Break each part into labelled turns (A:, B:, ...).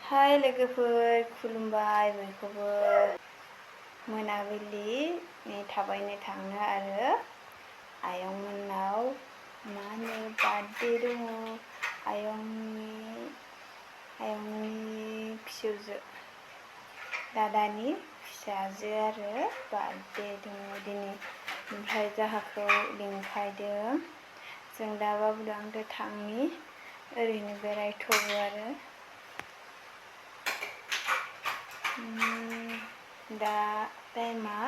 A: हाय लोगोफोर खुलुमबाय बयखौबो मोनाबिलिनि थाबायनो थांनो आरो आयंमोननाव मा होनो बार्थडे दङ आयंनि फिसौजो दादानि फिसाजो आरो बार्थडे दङ दिनै ओमफ्राय जोंहाखौ लिंफायदों जों दा बाबुदो आंदो थांनि ओरैनो बेरायथ'यो आरो दा टाइमा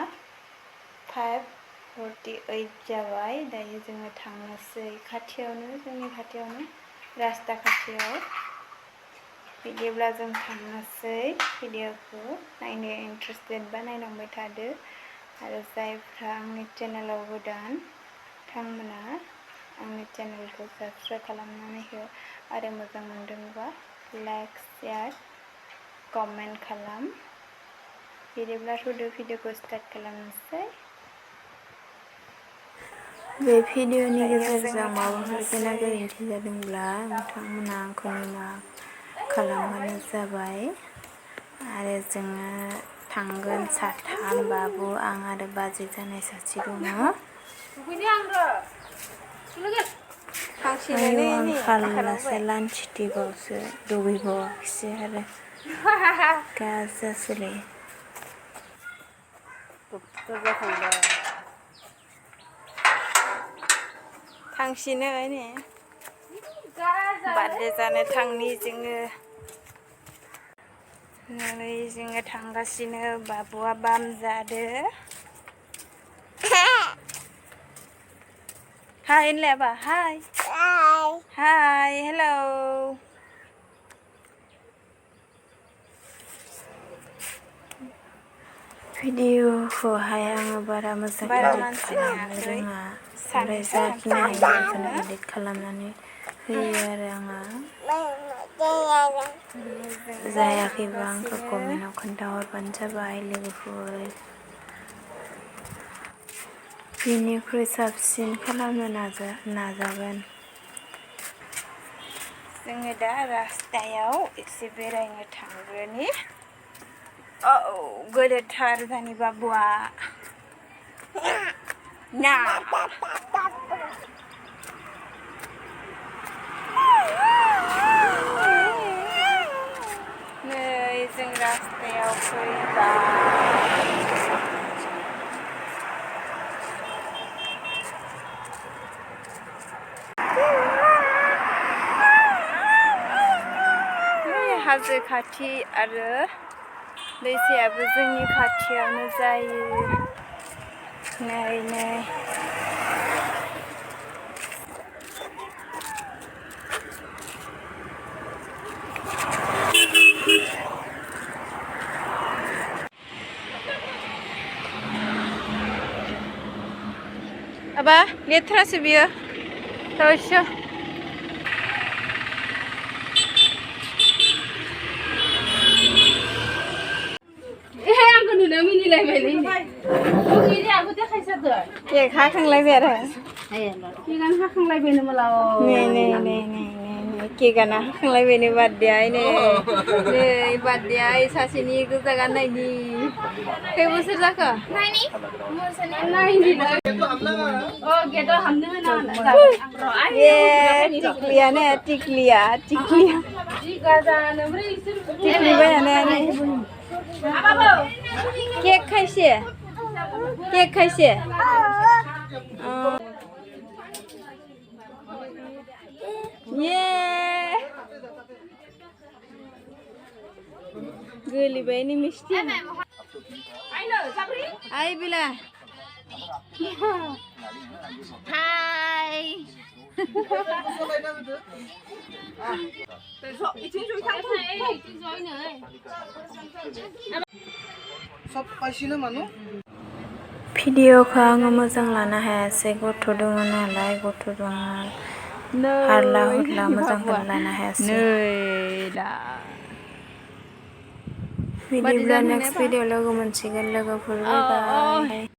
A: 5:48 जाबाय दायो जोङो थांनोसै खाथियावनो जोंनि खाथियावनो रास्ता खाथियाव बिदिब्ला जों थांनोसै भिडिअखौ नायनो इन्टारेस्टेड बा नायलांबाय थादो आरो जायफ्रा आंनि चेनेलाव गोदान बिथांमोना आंनि चेनेलखौ साबस्क्राइब खालामनानै हो आरो मोजां मोनदोंबा लाइक शेयार कमेन्ट खालाम बिदिब्ला भिडिअखौ स्टार्ट खालामनोसै बे भिडिअनि गेजेरजों माबाफोर गेना गोरोन्थि जादोंब्ला नोंथांमोना आंखौ निमाहा खालामबानो जाबाय आरो जोङो थांगोन साथाम बाबु आं आरो बाजै जानाय सासे दङ आयौ आं खालामलासो लान्चिटिबावसो दुगैबावाखैसो आरो गाजासोलै थांसिनो ने बार्थडे जानो थांनि जोङो थांगासिनो बाबुआ बाम जादो हाय होनलायाबा हाय हाय हेलौ भिडिअखौहाय आङो बारा मोजां इडिट खालामनो रोङा ओमफ्राय जाखिनि हायो बेखौनो इडिट खालामनानै होयो आरो आङो जायाखैबा आंखौ कमेन्टआव खोन्थाहरबानो जाबाय लोगोफोर बिनिख्रुइ साबसिन खालामनो नाजागोन जोङो दा रास्तायाव एसे बेरायनो थांग्रोनि गोदोरथार जानि बाबुआ ना नै जों रास्तायाव फैबाय हाजो खाथि आरो दैसायाबो जोंनि खाथियावनो जायो नै Aba, letrası bir savaşı.
B: Aku nuna mini lagi beli. Ini aku teh kaisa tuh.
A: Ya, hakang lagi berah.
B: Ayo, kikan hakang lagi beli malau.
A: Nih. Kikan hakang lagi beli badai ini. Nih badai sasini itu jangan ini. Kayak busur zaka.
B: Nani? Nani nih. Oh, gitu hamdun mana?
A: Ye, tikliya.
B: Jika jangan beri.
A: Tikli banyak nih. Kek kaisi. Ye. Geli ini misti. Ay bila.
B: Hai.
A: भिडिअखौ आङो मोजां लानो हायासै गथ' दङ नालाय हारला हुरला मोजां लानो हायासै बिदिब्ला नेक्स्ट भिडिअ लोगो मोनसिगोन लोगोफोर बाय बाय